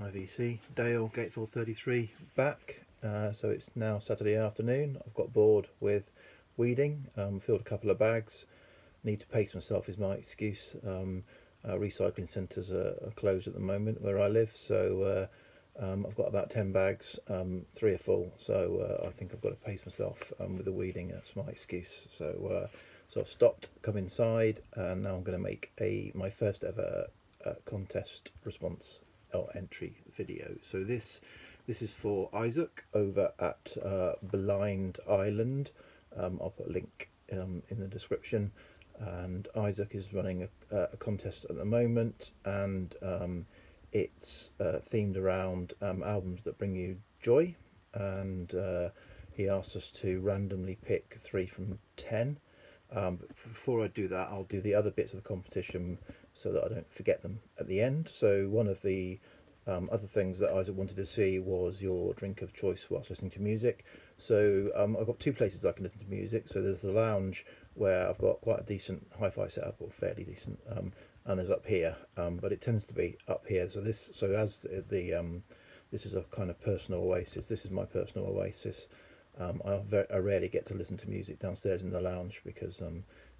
IVC, Dale, Gatesville 33, back. So it's now Saturday afternoon. I've got bored with weeding, filled a couple of bags. Need to pace myself is my excuse. Recycling centres are closed at the moment where I live, so I've got about 10 bags, 3 are full, so I think I've got to pace myself with the weeding. That's my excuse. So I've stopped, come inside, and now I'm going to make my first ever contest response or entry video. So this is for Isaac over at BLind IsLind. I'll put a link in the description. And Isaac is running a contest at the moment, and it's themed around albums that bring you joy, and he asked us to randomly pick 3 from 10. But before I do that, I'll do the other bits of the competition so that I don't forget them at the end. So one of the other things that Isaac wanted to see was your drink of choice whilst listening to music. So I've got 2 places I can listen to music. So there's the lounge, where I've got quite a decent hi-fi setup, or fairly decent, and there's up here, but it tends to be up here. So this is a kind of personal oasis. This is my personal oasis. I rarely get to listen to music downstairs in the lounge because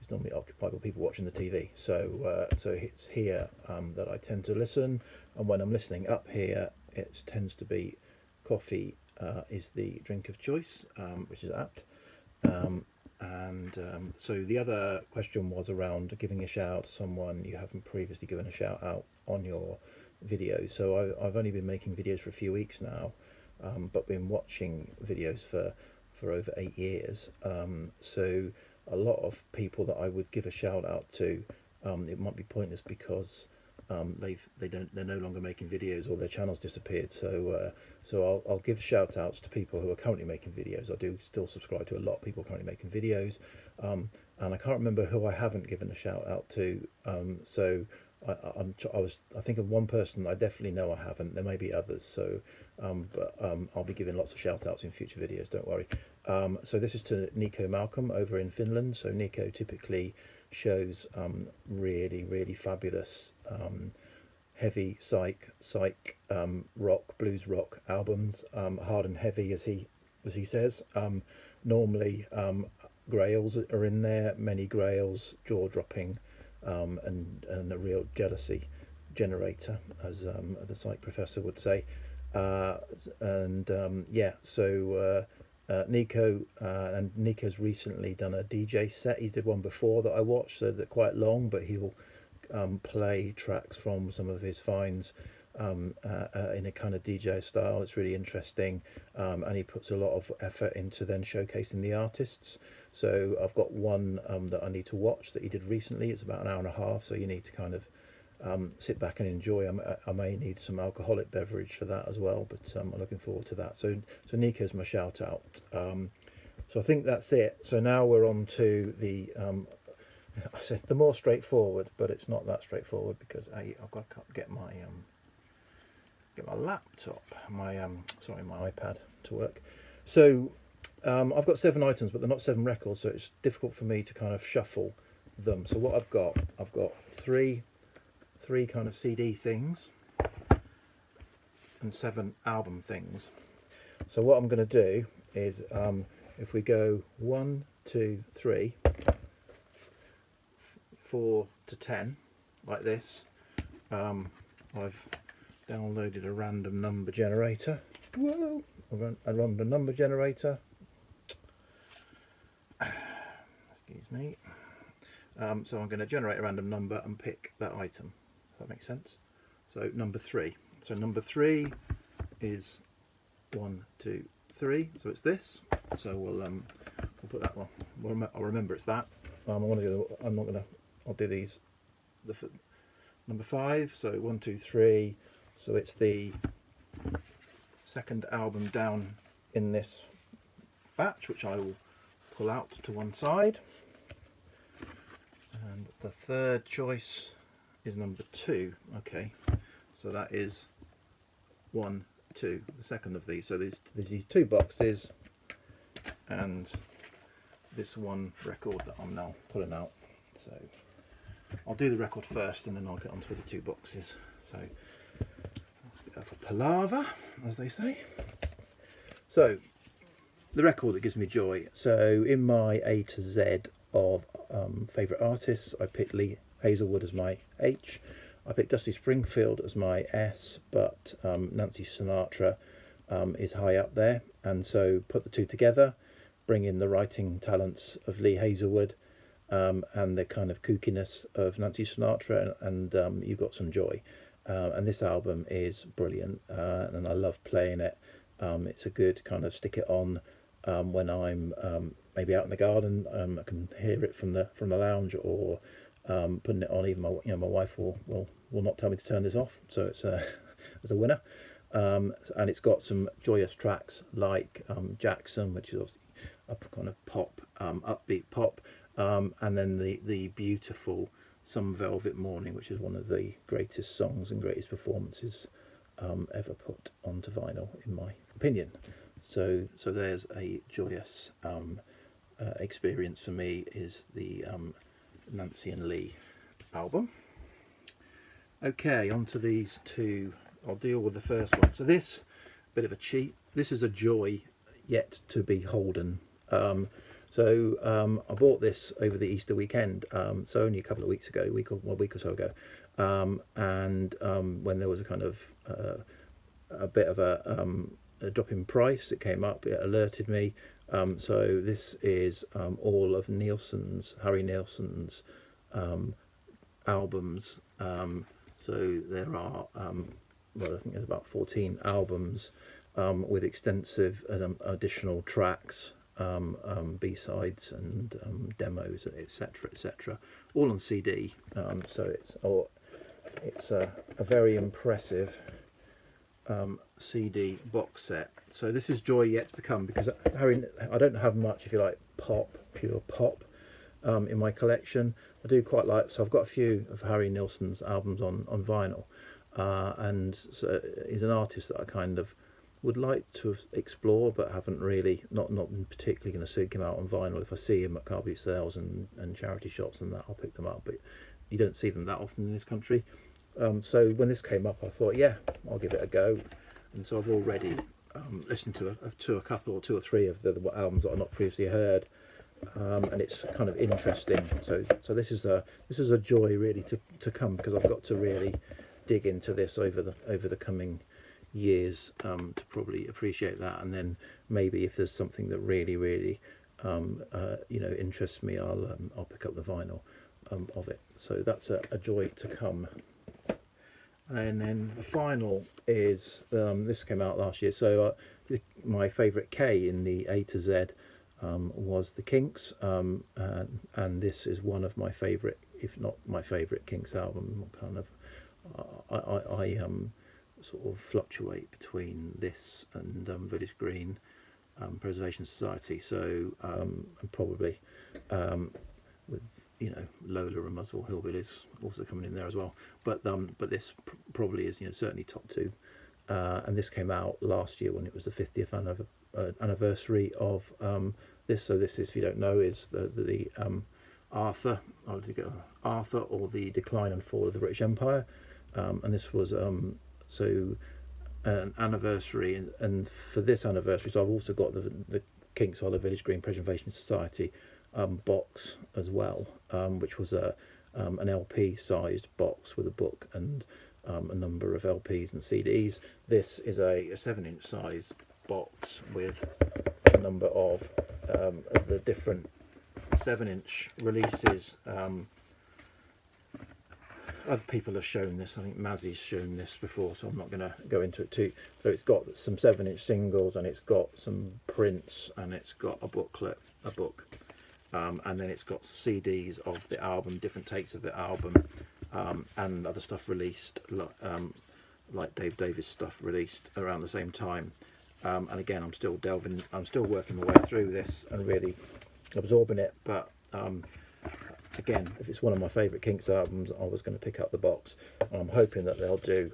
it's normally occupied with people watching the TV. So it's here that I tend to listen, and when I'm listening up here, it tends to be coffee is the drink of choice, which is apt. So the other question was around giving a shout out to someone you haven't previously given a shout out on your videos. So I've only been making videos for a few weeks now, but been watching videos for over 8 years. So a lot of people that I would give a shout out to, it might be pointless because they're no longer making videos, or their channel's disappeared. So I'll give shout outs to people who are currently making videos. I do still subscribe to a lot of people currently making videos, and I can't remember who I haven't given a shout out to. I think of one person I definitely know I haven't. There may be others, so but I'll be giving lots of shout outs in future videos, don't worry. So this is to Nico Malcolm over in Finland. So Nico typically shows really fabulous heavy psych rock, blues rock albums, hard and heavy as he says. Normally grails are in there, many grails, jaw dropping, and a real jealousy generator, as the psych professor would say. Nico, and Nico's recently done a DJ set. He did one before that I watched, so they're quite long, but he'll play tracks from some of his finds in a kind of DJ style. It's really interesting, and he puts a lot of effort into then showcasing the artists. So I've got one that I need to watch that he did recently. It's about an hour and a half, so you need to kind of sit back and enjoy. I may need some alcoholic beverage for that as well, but I'm looking forward to that. So Nico's my shout out. So I think that's it. So now we're on to the I said the more straightforward, but it's not that straightforward because I've got to get my laptop, my iPad to work. So I've got 7 items, but they're not 7 records, so it's difficult for me to kind of shuffle them. So what I've got 3 kind of CD things and 7 album things. So what I'm going to do is if we go 1, 2, 3, 4 to 10 like this, I've downloaded a random number generator. Whoa! A random number generator. Excuse me. So I'm going to generate a random number and pick that item. If that makes sense. So number 3. So number 3 is 1, 2, 3. So it's this. So we'll put that one. I'll remember it's that. I'll do these. Number 5. So 1, 2, 3. So it's the second album down in this batch, which I will pull out to one side. And the third choice is number 2. Okay, so that is 1, 2, the second of these. So there's these 2 boxes and this one record that I'm now pulling out. So I'll do the record first and then I'll get onto the 2 boxes. So let's get off a palaver, as they say. So, the record that gives me joy. So, in my A to Z of favourite artists, I picked Lee Hazelwood as my H. I picked Dusty Springfield as my S, but Nancy Sinatra is high up there. And so, put the two together, bring in the writing talents of Lee Hazelwood and the kind of kookiness of Nancy Sinatra, and you've got some joy. And this album is brilliant, and I love playing it. It's a good kind of stick it on when I'm maybe out in the garden. I can hear it from the lounge, or putting it on. Even my wife will not tell me to turn this off, so it's a winner. And it's got some joyous tracks like Jackson, which is obviously a kind of pop, upbeat pop, and then the beautiful Some Velvet Morning, which is one of the greatest songs and greatest performances ever put onto vinyl, in my opinion. So there's a joyous experience for me, is the Nancy and Lee album. Okay, on to these two. I'll deal with the first one. So this, bit of a cheat. This is a joy yet to be holden. I bought this over the Easter weekend, so only a couple of weeks ago, a week or so ago, and when there was a kind of a bit of a drop in price, it came up, it alerted me. So this is all of Harry Nilsson's albums. So there are, I think there's about 14 albums with extensive additional tracks, B-sides and demos, etc., all on CD. So it's a very impressive CD box set. So this is joy yet to become, because I don't have much, if you like, pure pop in my collection. I do quite like, so I've got a few of Harry Nilsson's albums on vinyl, and so he's an artist that I kind of would like to explore, but haven't really, not particularly going to seek him out on vinyl. If I see him at car boot sales and charity shops and that, I'll pick them up, but you don't see them that often in this country. So when this came up, I thought, yeah, I'll give it a go. And so I've already listened to a couple or two or three of the albums that I've not previously heard, and it's kind of interesting. So this is a joy really to come, because I've got to really dig into this over the coming years to probably appreciate that, and then maybe if there's something that really interests me, I'll pick up the vinyl of it. So that's a joy to come. And then the final is this came out last year. So my favourite K in the A to Z was the Kinks, and this is one of my favourite, if not my favourite, Kinks album. Kind of, I sort of fluctuate between this and Village Green Preservation Society. So and probably with Lola and Muswell Hillbillies also coming in there as well. But this probably is certainly top two. And this came out last year when it was the 50th anniversary of this. So this is, if you don't know, is the Arthur or the Decline and Fall of the British Empire. And this was so an anniversary, and for this anniversary, so I've also got the Kinks Hollow Village Green Preservation Society box as well, which was an LP sized box with a book and a number of LPs and CDs. This is a 7-inch size box with a number of the different 7-inch releases. Other people have shown this. I think Mazzy's shown this before, so I'm not going to go into it too. So it's got some 7-inch singles, and it's got some prints, and it's got a book, and then it's got CDs of the album, different takes of the album, and other stuff released, like Dave Davis stuff released around the same time. And again, I'm still working my way through this and really absorbing it. But again, if it's one of my favourite Kinks albums, I was going to pick up the box. And I'm hoping that they'll do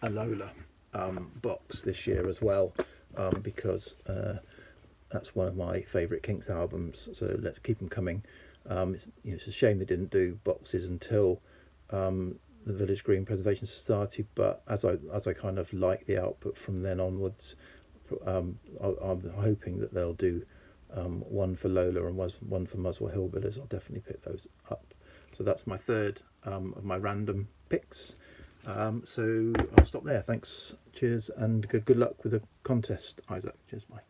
a Lola box this year as well, because that's one of my favourite Kinks albums. So let's keep them coming. It's a shame they didn't do boxes until the Village Green Preservation Society, but as I kind of like the output from then onwards, I'm hoping that they'll do one for Lola and one for Muswell Hillbillies. I'll definitely pick those up. So that's my third of my random picks. So I'll stop there. Thanks, cheers, and good luck with the contest, Isaac. Cheers, bye.